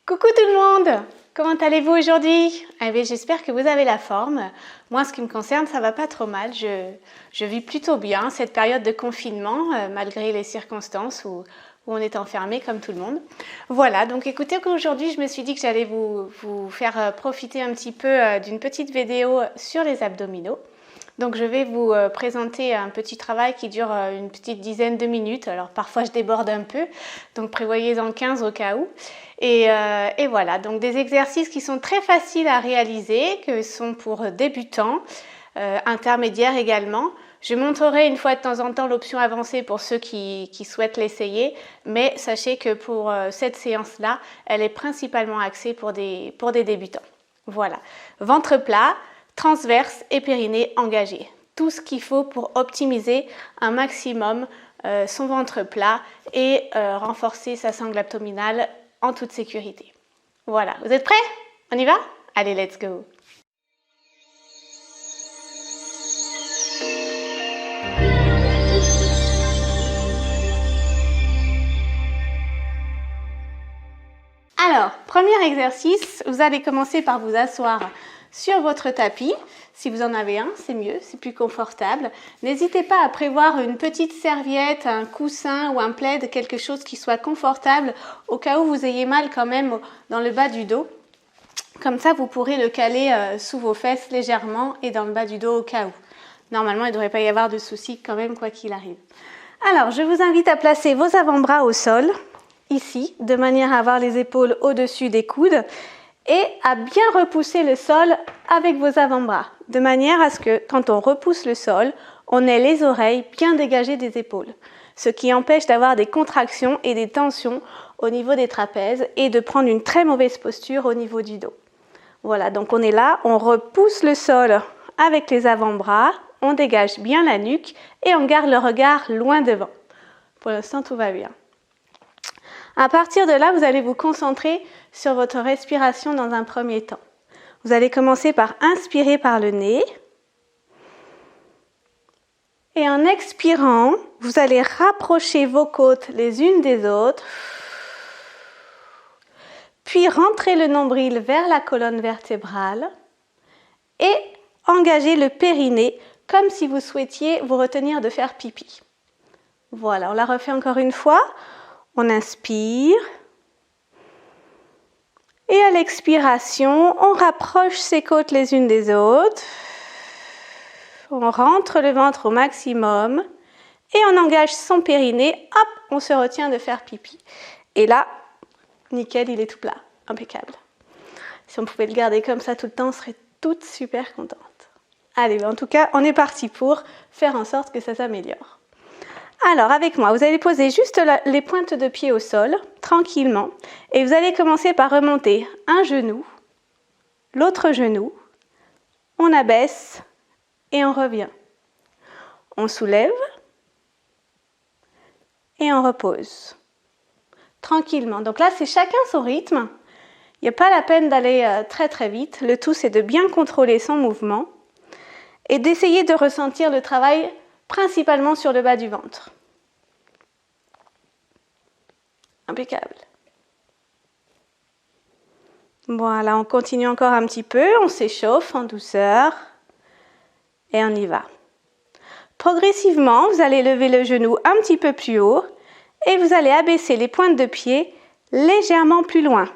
Coucou tout le monde! Comment allez-vous aujourd'hui? Eh bien, j'espère que vous avez la forme. Moi, en ce qui me concerne, ça va pas trop mal. Je vis plutôt bien cette période de confinement, malgré les circonstances où on est enfermé comme tout le monde. Voilà, donc écoutez, aujourd'hui, je me suis dit que j'allais vous faire profiter un petit peu d'une petite vidéo sur les abdominaux. Donc je vais vous présenter un petit travail qui dure une petite dizaine de minutes. Alors parfois je déborde un peu, donc prévoyez-en 15 au cas où. Et voilà, donc des exercices qui sont très faciles à réaliser, que sont pour débutants, intermédiaires également. Je montrerai une fois de temps en temps l'option avancée pour ceux qui souhaitent l'essayer, mais sachez que pour cette séance-là, elle est principalement axée pour des débutants. Voilà, ventre plat, transverse et périnée engagé. Tout ce qu'il faut pour optimiser un maximum son ventre plat et renforcer sa sangle abdominale en toute sécurité. Voilà, vous êtes prêts? On y va? Allez, let's go! Alors, premier exercice, vous allez commencer par vous asseoir sur votre tapis. Si vous en avez un, c'est mieux, c'est plus confortable. N'hésitez pas à prévoir une petite serviette, un coussin ou un plaid, quelque chose qui soit confortable au cas où vous ayez mal quand même dans le bas du dos. Comme ça, vous pourrez le caler sous vos fesses légèrement et dans le bas du dos au cas où. Normalement, il ne devrait pas y avoir de soucis quand même, quoi qu'il arrive. Alors, je vous invite à placer vos avant-bras au sol, ici, de manière à avoir les épaules au-dessus des coudes et à bien repousser le sol avec vos avant-bras, de manière à ce que quand on repousse le sol, on ait les oreilles bien dégagées des épaules, ce qui empêche d'avoir des contractions et des tensions au niveau des trapèzes et de prendre une très mauvaise posture au niveau du dos. Voilà, donc on est là, on repousse le sol avec les avant-bras, on dégage bien la nuque et on garde le regard loin devant. Pour l'instant, tout va bien. À partir de là, vous allez vous concentrer sur votre respiration dans un premier temps. Vous allez commencer par inspirer par le nez. Et en expirant, vous allez rapprocher vos côtes les unes des autres. Puis rentrer le nombril vers la colonne vertébrale. Et engager le périnée comme si vous souhaitiez vous retenir de faire pipi. Voilà, on la refait encore une fois. On inspire. Et à l'expiration, on rapproche ses côtes les unes des autres. On rentre le ventre au maximum. Et on engage son périnée. Hop, on se retient de faire pipi. Et là, nickel, il est tout plat. Impeccable. Si on pouvait le garder comme ça tout le temps, on serait toutes super contentes. Allez, en tout cas, on est parti pour faire en sorte que ça s'améliore. Alors, avec moi, vous allez poser juste les pointes de pied au sol, tranquillement, et vous allez commencer par remonter un genou, l'autre genou, on abaisse et on revient. On soulève et on repose. Tranquillement. Donc là, c'est chacun son rythme. Il n'y a pas la peine d'aller très très vite. Le tout, c'est de bien contrôler son mouvement et d'essayer de ressentir le travail principalement sur le bas du ventre. Impeccable. Voilà, on continue encore un petit peu, on s'échauffe en douceur et on y va. Progressivement, vous allez lever le genou un petit peu plus haut et vous allez abaisser les pointes de pied légèrement plus loin.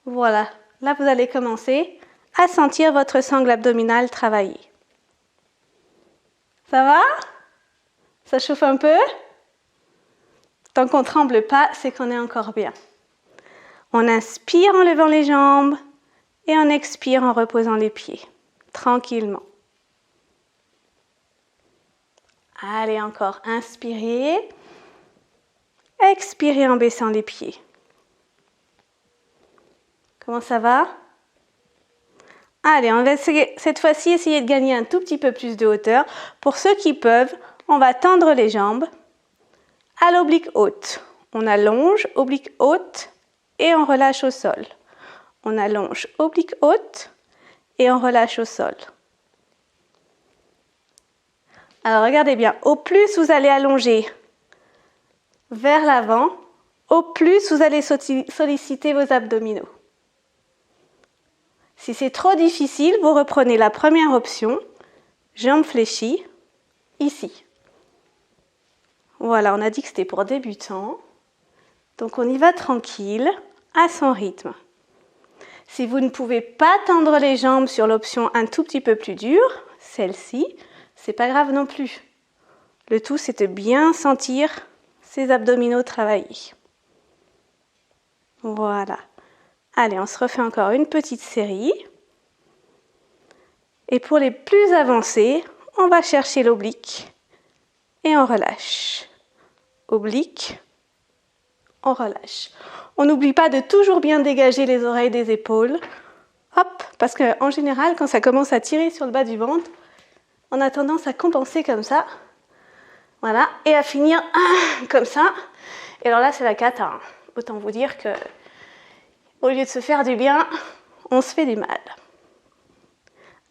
Voilà, là vous allez commencer à sentir votre sangle abdominale travailler. Ça va? Ça chauffe un peu? Tant qu'on ne tremble pas, c'est qu'on est encore bien. On inspire en levant les jambes et on expire en reposant les pieds, tranquillement. Allez, encore, inspirez. Expirez en baissant les pieds. Comment ça va? Allez, on va cette fois-ci essayer de gagner un tout petit peu plus de hauteur. Pour ceux qui peuvent, on va tendre les jambes à l'oblique haute. On allonge, oblique haute et on relâche au sol. On allonge, oblique haute et on relâche au sol. Alors regardez bien, au plus vous allez allonger vers l'avant, au plus vous allez solliciter vos abdominaux. Si c'est trop difficile, vous reprenez la première option, jambes fléchies, ici. Voilà, on a dit que c'était pour débutants. Donc on y va tranquille, à son rythme. Si vous ne pouvez pas tendre les jambes sur l'option un tout petit peu plus dure, celle-ci, c'est pas grave non plus. Le tout, c'est de bien sentir ses abdominaux travailler. Voilà. Allez, on se refait encore une petite série. Et pour les plus avancés, on va chercher l'oblique et on relâche. Oblique, on relâche. On n'oublie pas de toujours bien dégager les oreilles des épaules. Hop, parce qu'en général, quand ça commence à tirer sur le bas du ventre, on a tendance à compenser comme ça. Voilà, et à finir comme ça. Et alors là, c'est la cata. Hein. Autant vous dire que au lieu de se faire du bien, on se fait du mal.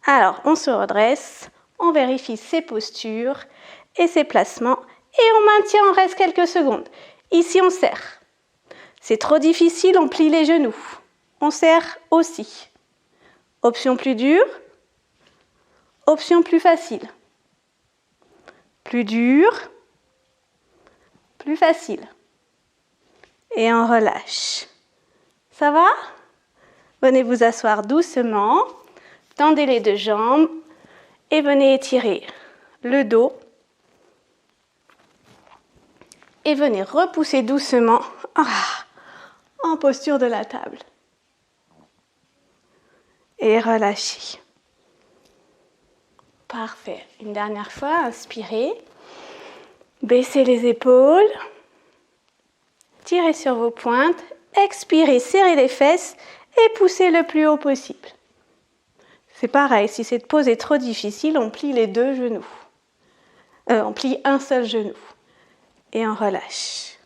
Alors, on se redresse, on vérifie ses postures et ses placements et on maintient, on reste quelques secondes. Ici, on serre. C'est trop difficile, on plie les genoux. On serre aussi. Option plus dure, option plus facile. Plus dur, plus facile. Et on relâche. Ça va? Venez vous asseoir doucement, tendez les deux jambes et venez étirer le dos. Et venez repousser doucement en posture de la table. Et relâchez. Parfait. Une dernière fois, inspirez. Baissez les épaules. Tirez sur vos pointes. Expirez, serrez les fesses et poussez le plus haut possible. C'est pareil, si cette pose est trop difficile, on plie les deux genoux. On plie un seul genou. Et on relâche.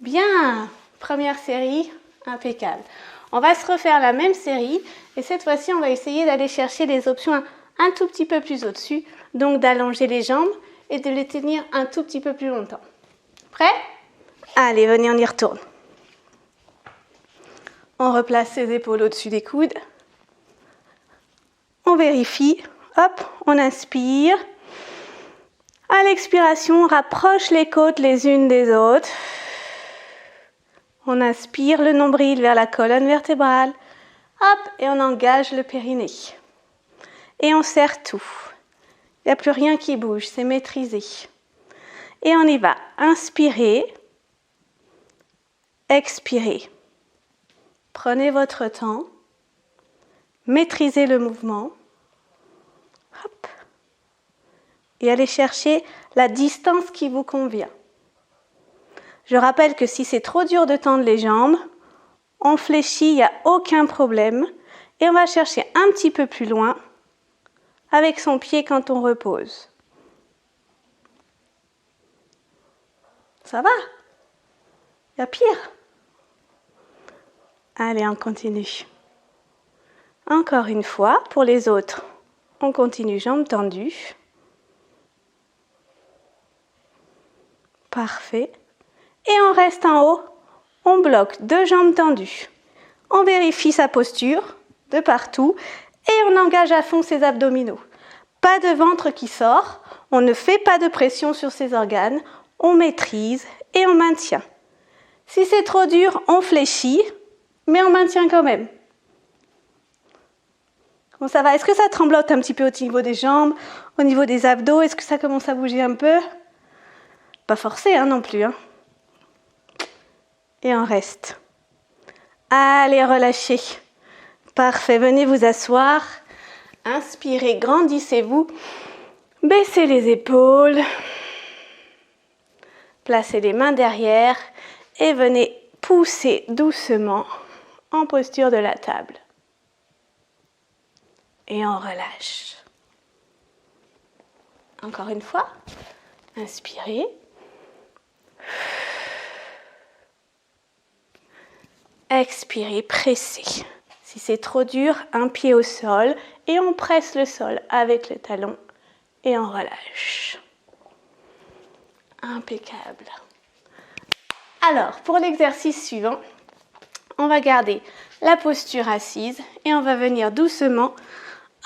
Bien, première série, impeccable. On va se refaire la même série et cette fois-ci, on va essayer d'aller chercher les options un tout petit peu plus au-dessus, donc d'allonger les jambes et de les tenir un tout petit peu plus longtemps. Prêt? Allez, venez, on y retourne. On replace ses épaules au-dessus des coudes. On vérifie. Hop, on inspire. À l'expiration, on rapproche les côtes les unes des autres. On inspire le nombril vers la colonne vertébrale. Hop, et on engage le périnée. Et on serre tout. Il n'y a plus rien qui bouge, c'est maîtrisé. Et on y va. Inspirez. Expirez. Prenez votre temps. Maîtrisez le mouvement. Hop. Et allez chercher la distance qui vous convient. Je rappelle que si c'est trop dur de tendre les jambes, on fléchit, il n'y a aucun problème. Et on va chercher un petit peu plus loin avec son pied quand on repose. Ça va? Il y a pire. Allez, on continue. Encore une fois, pour les autres, on continue jambes tendues. Parfait. Et on reste en haut. On bloque deux jambes tendues. On vérifie sa posture de partout et on engage à fond ses abdominaux. Pas de ventre qui sort. On ne fait pas de pression sur ses organes. On maîtrise et on maintient. Si c'est trop dur, on fléchit, mais on maintient quand même. Bon, ça va? Est-ce que ça tremblote un petit peu au niveau des jambes, au niveau des abdos? Est-ce que ça commence à bouger un peu? Pas forcé non plus. Et on reste. Allez, relâchez. Parfait, venez vous asseoir. Inspirez, grandissez-vous. Baissez les épaules. Placez les mains derrière et venez pousser doucement en posture de la table. Et on relâche. Encore une fois. Inspirez. Expirez, pressez. Si c'est trop dur, un pied au sol et on presse le sol avec le talon et on relâche. Impeccable. Alors, pour l'exercice suivant, on va garder la posture assise et on va venir doucement,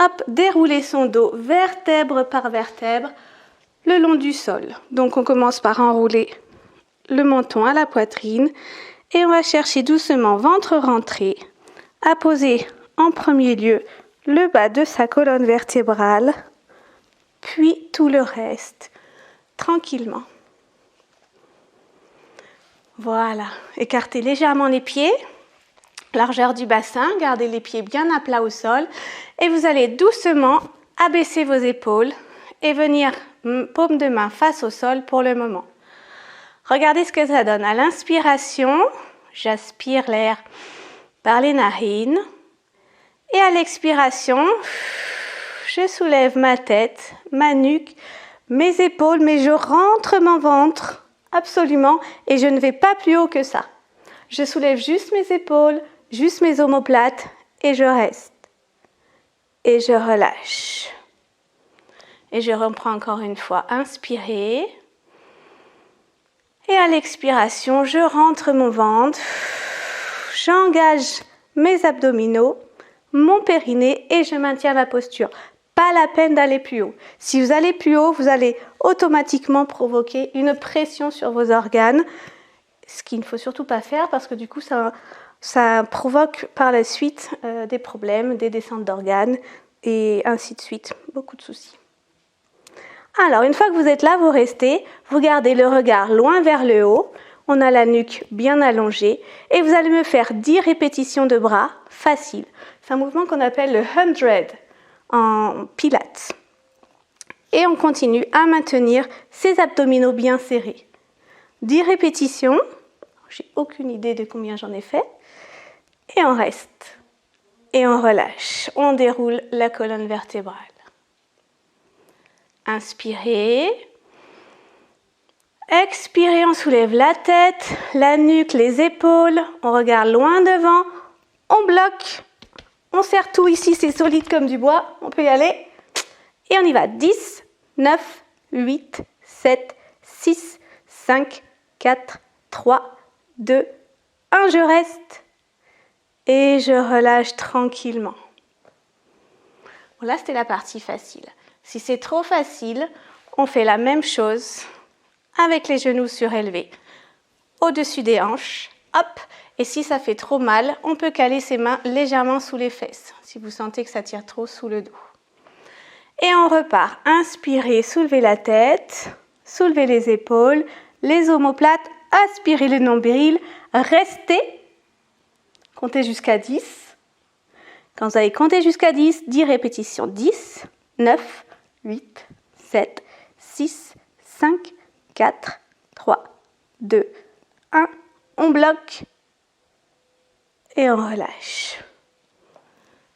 hop, dérouler son dos vertèbre par vertèbre le long du sol. Donc, on commence par enrouler le menton à la poitrine et on va chercher doucement, ventre rentré, à poser en premier lieu le bas de sa colonne vertébrale, puis tout le reste, tranquillement. Voilà, écartez légèrement les pieds, largeur du bassin, gardez les pieds bien à plat au sol et vous allez doucement abaisser vos épaules et venir paume de main face au sol pour le moment. Regardez ce que ça donne. À l'inspiration, j'aspire l'air par les narines et à l'expiration, je soulève ma tête, ma nuque, mes épaules, mais je rentre mon ventre. Absolument, et je ne vais pas plus haut que ça. Je soulève juste mes épaules, juste mes omoplates, et je reste. Et je relâche. Et je reprends encore une fois. Inspirez. Et à l'expiration, je rentre mon ventre. J'engage mes abdominaux, mon périnée, et je maintiens la posture. Pas la peine d'aller plus haut. Si vous allez plus haut, vous allez automatiquement provoquer une pression sur vos organes, ce qu'il ne faut surtout pas faire parce que du coup, ça provoque par la suite des problèmes, des descentes d'organes et ainsi de suite. Beaucoup de soucis. Alors, une fois que vous êtes là, vous restez, vous gardez le regard loin vers le haut, on a la nuque bien allongée et vous allez me faire 10 répétitions de bras faciles. C'est un mouvement qu'on appelle le 100 en pilates. Et on continue à maintenir ses abdominaux bien serrés. 10 répétitions, j'ai aucune idée de combien j'en ai fait, et on reste. Et on relâche, on déroule la colonne vertébrale. Inspirez. Expirez, on soulève la tête, la nuque, les épaules, on regarde loin devant, on bloque. On serre tout ici, c'est solide comme du bois. On peut y aller. Et on y va. 10, 9, 8, 7, 6, 5, 4, 3, 2, 1. Je reste. Et je relâche tranquillement. Bon, là, c'était la partie facile. Si c'est trop facile, on fait la même chose avec les genoux surélevés. Au-dessus des hanches. Hop. Et si ça fait trop mal, on peut caler ses mains légèrement sous les fesses, si vous sentez que ça tire trop sous le dos. Et on repart. Inspirez, soulevez la tête, soulevez les épaules, les omoplates, aspirez le nombril, restez, comptez jusqu'à 10. Quand vous allez compter jusqu'à 10, 10 répétitions. 10, 9, 8, 7, 6, 5, 4, 3, 2, 1. On bloque. Et on relâche.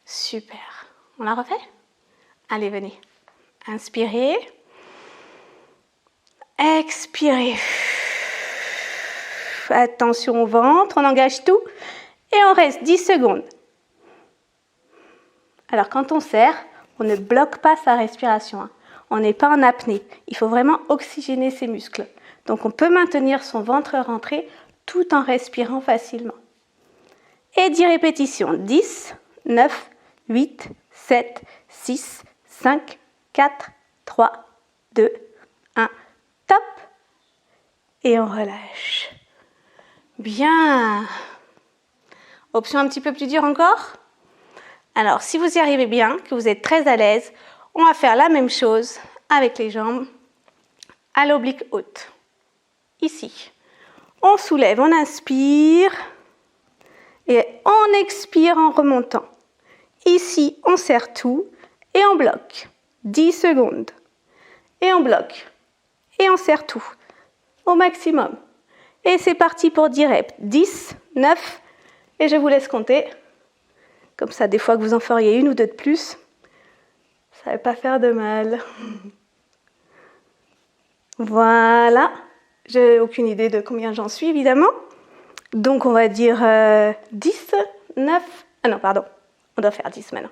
Super. On la refait? Allez, venez. Inspirez. Expirez. Attention au ventre, on engage tout. Et on reste 10 secondes. Alors, quand on serre, on ne bloque pas sa respiration. On n'est pas en apnée. Il faut vraiment oxygéner ses muscles. Donc, on peut maintenir son ventre rentré tout en respirant facilement. Et 10 répétitions. 10, 9, 8, 7, 6, 5, 4, 3, 2, 1. Top. Et on relâche. Bien. Option un petit peu plus dure encore. Alors, si vous y arrivez bien, que vous êtes très à l'aise, on va faire la même chose avec les jambes à l'oblique haute. Ici. On soulève, on inspire. Et on expire en remontant. Ici, on serre tout et on bloque. 10 secondes. Et on bloque. Et on serre tout. Au maximum. Et c'est parti pour 10 reps. 10, 9. Et je vous laisse compter. Comme ça, des fois que vous en feriez une ou deux de plus, ça ne va pas faire de mal. Voilà. J'ai aucune idée de combien j'en suis, évidemment. Donc, on va dire 10, 9... Ah non, pardon. On doit faire 10 maintenant.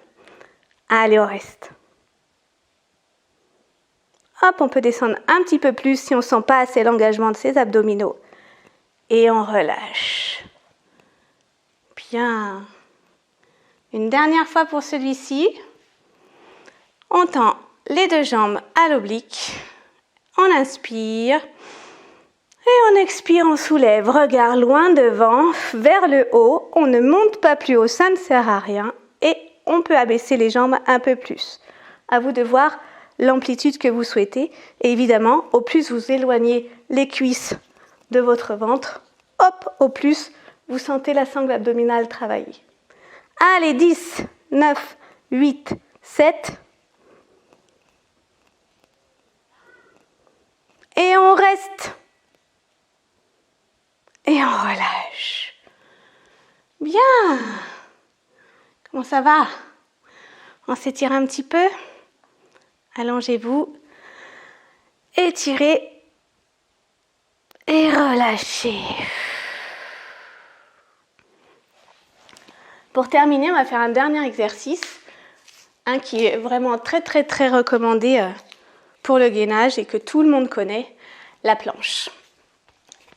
Allez, on reste. Hop, on peut descendre un petit peu plus si on ne sent pas assez l'engagement de ses abdominaux. Et on relâche. Bien. Une dernière fois pour celui-ci. On tend les deux jambes à l'oblique. On inspire. Et on expire, on soulève. Regard loin devant, vers le haut. On ne monte pas plus haut, ça ne sert à rien. Et on peut abaisser les jambes un peu plus. À vous de voir l'amplitude que vous souhaitez. Et évidemment, au plus vous éloignez les cuisses de votre ventre, hop, au plus vous sentez la sangle abdominale travailler. Allez, 10, 9, 8, 7. Et on reste. Et on relâche. Bien. Comment ça va? On s'étire un petit peu. Allongez-vous. Étirez. Et relâchez. Pour terminer, on va faire un dernier exercice, qui est vraiment très très très recommandé pour le gainage et que tout le monde connaît, la planche.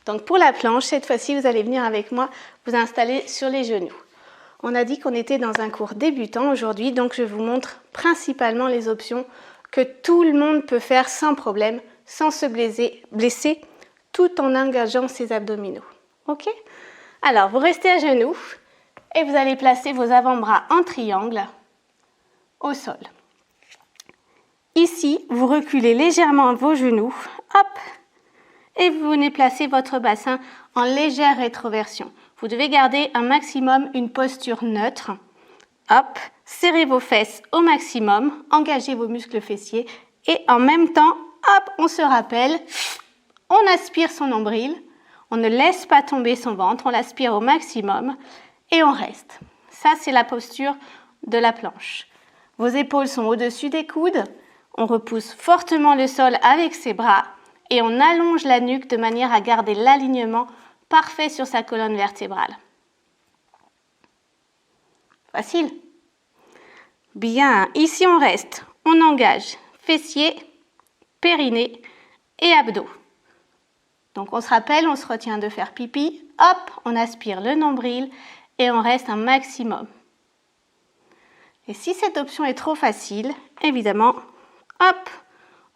Donc pour la planche, cette fois-ci, vous allez venir avec moi vous installer sur les genoux. On a dit qu'on était dans un cours débutant aujourd'hui, donc je vous montre principalement les options que tout le monde peut faire sans problème, sans se blesser, tout en engageant ses abdominaux. Ok? Alors, vous restez à genoux et vous allez placer vos avant-bras en triangle au sol. Ici, vous reculez légèrement vos genoux, hop, et vous venez placer votre bassin en légère rétroversion. Vous devez garder un maximum une posture neutre. Hop, serrez vos fesses au maximum, engagez vos muscles fessiers et en même temps, hop, on se rappelle, on aspire son nombril, on ne laisse pas tomber son ventre, on l'aspire au maximum et on reste. Ça, c'est la posture de la planche. Vos épaules sont au-dessus des coudes, on repousse fortement le sol avec ses bras et on allonge la nuque de manière à garder l'alignement parfait sur sa colonne vertébrale. Facile? Bien, ici on reste, on engage fessiers, périnée et abdos. Donc on se rappelle, on se retient de faire pipi, hop, on aspire le nombril et on reste un maximum. Et si cette option est trop facile, évidemment, hop,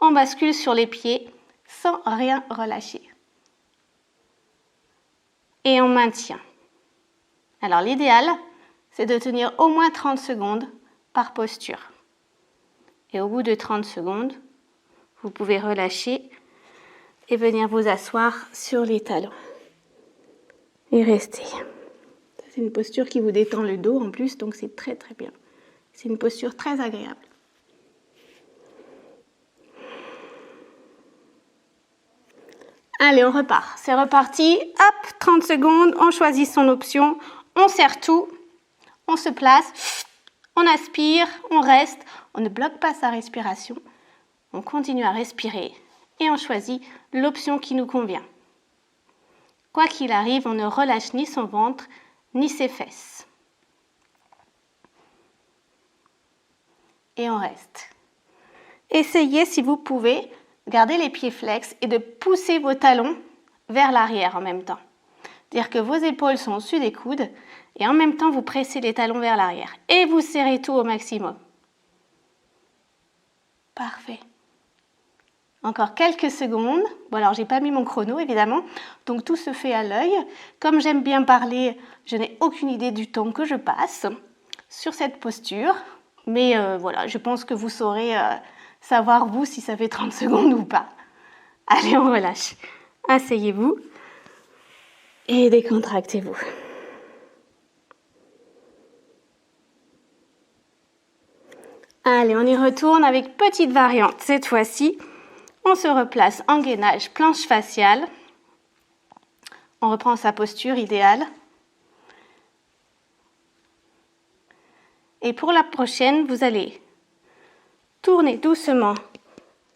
on bascule sur les pieds sans rien relâcher. Et on maintient. Alors l'idéal, c'est de tenir au moins 30 secondes par posture. Et au bout de 30 secondes, vous pouvez relâcher et venir vous asseoir sur les talons. Et rester. C'est une posture qui vous détend le dos en plus, donc c'est très très bien. C'est une posture très agréable. Allez, on repart. C'est reparti. Hop, 30 secondes. On choisit son option. On serre tout. On se place. On aspire. On reste. On ne bloque pas sa respiration. On continue à respirer. Et on choisit l'option qui nous convient. Quoi qu'il arrive, on ne relâche ni son ventre, ni ses fesses. Et on reste. Essayez, si vous pouvez, gardez les pieds flex et de pousser vos talons vers l'arrière en même temps. C'est-à-dire que vos épaules sont au-dessus des coudes et en même temps, vous pressez les talons vers l'arrière. Et vous serrez tout au maximum. Parfait. Encore quelques secondes. Bon, alors, j'ai pas mis mon chrono, évidemment. Donc, tout se fait à l'œil. Comme j'aime bien parler, je n'ai aucune idée du temps que je passe sur cette posture. Mais voilà, je pense que vous saurez savoir, vous, si ça fait 30 secondes ou pas. Allez, on relâche. Asseyez-vous et décontractez-vous. Allez, on y retourne avec petite variante. Cette fois-ci, on se replace en gainage planche faciale. On reprend sa posture idéale. Et pour la prochaine, vous allez tourner doucement,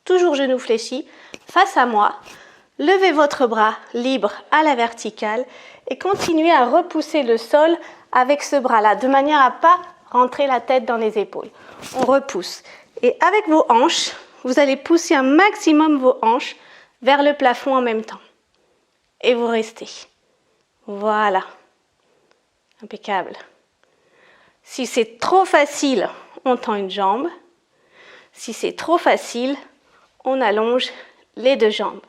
toujours genoux fléchis, face à moi. Levez votre bras libre à la verticale et continuez à repousser le sol avec ce bras-là, de manière à ne pas rentrer la tête dans les épaules. On repousse. Et avec vos hanches, vous allez pousser un maximum vos hanches vers le plafond en même temps. Et vous restez. Voilà. Impeccable. Si c'est trop facile, on tend une jambe. Si c'est trop facile, on allonge les deux jambes.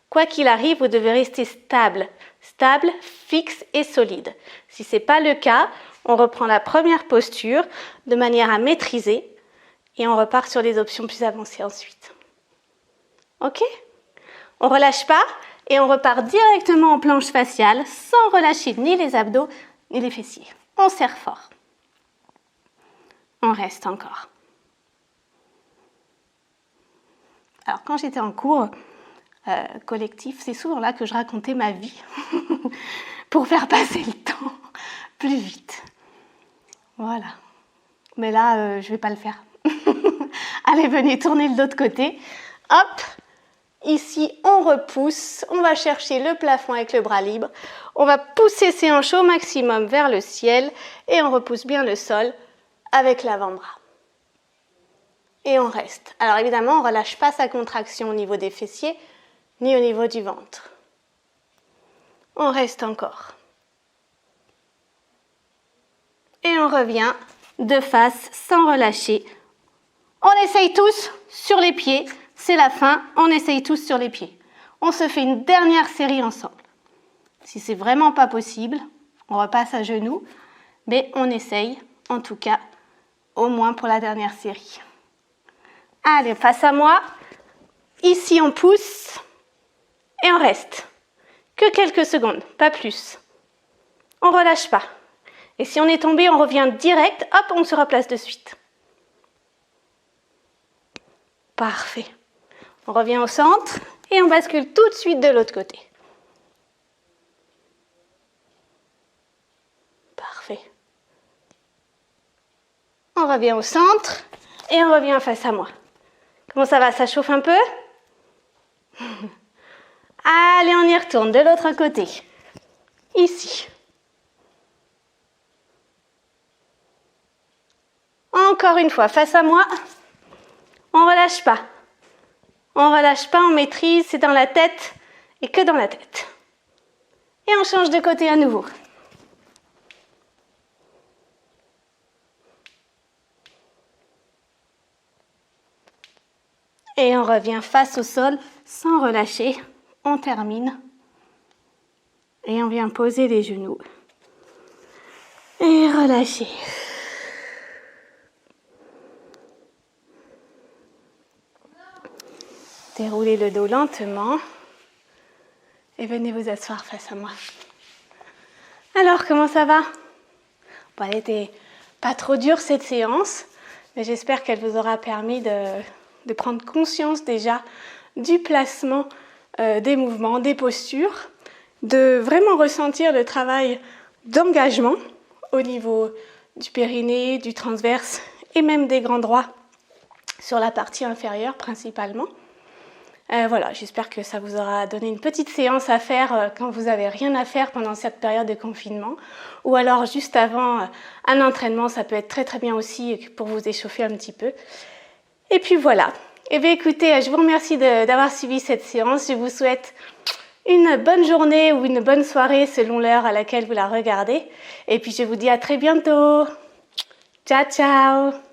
Quoi qu'il arrive, vous devez rester stable, fixe et solide. Si ce n'est pas le cas, on reprend la première posture de manière à maîtriser et on repart sur les options plus avancées ensuite. Ok? On ne relâche pas et on repart directement en planche faciale sans relâcher ni les abdos ni les fessiers. On serre fort. On reste encore. Alors quand j'étais en cours collectif, c'est souvent là que je racontais ma vie pour faire passer le temps plus vite. Voilà. Mais là, je ne vais pas le faire. Allez, venez tourner de l'autre côté. Hop. Ici, on repousse. On va chercher le plafond avec le bras libre. On va pousser ses hanches au maximum vers le ciel et on repousse bien le sol avec l'avant-bras. Et on reste. Alors évidemment, on ne relâche pas sa contraction au niveau des fessiers ni au niveau du ventre. On reste encore. Et on revient de face sans relâcher. On essaye tous sur les pieds. C'est la fin. On essaye tous sur les pieds. On se fait une dernière série ensemble. Si c'est vraiment pas possible, on repasse à genoux. Mais on essaye, en tout cas, au moins pour la dernière série. Allez, face à moi. Ici, on pousse. Et on reste. Que quelques secondes, pas plus. On ne relâche pas. Et si on est tombé, on revient direct. Hop, on se replace de suite. Parfait. On revient au centre et on bascule tout de suite de l'autre côté. Parfait. On revient au centre et on revient face à moi. Comment ça va? Ça chauffe un peu? Allez, on y retourne de l'autre côté. Ici. Encore une fois, face à moi. On ne relâche pas. On ne relâche pas, on maîtrise, c'est dans la tête et que dans la tête. Et on change de côté à nouveau. Et on revient face au sol sans relâcher. On termine. Et on vient poser les genoux. Et relâcher. Déroulez le dos lentement. Et venez vous asseoir face à moi. Alors, comment ça va? Bon, elle n'était pas trop dure cette séance, mais j'espère qu'elle vous aura permis de prendre conscience déjà du placement des mouvements, des postures, de vraiment ressentir le travail d'engagement au niveau du périnée, du transverse et même des grands droits sur la partie inférieure principalement. Voilà, j'espère que ça vous aura donné une petite séance à faire quand vous n'avez rien à faire pendant cette période de confinement. Ou alors juste avant un entraînement, ça peut être très très bien aussi pour vous échauffer un petit peu. Et puis voilà. Eh bien écoutez, je vous remercie d'avoir suivi cette séance. Je vous souhaite une bonne journée ou une bonne soirée selon l'heure à laquelle vous la regardez. Et puis je vous dis à très bientôt. Ciao, ciao!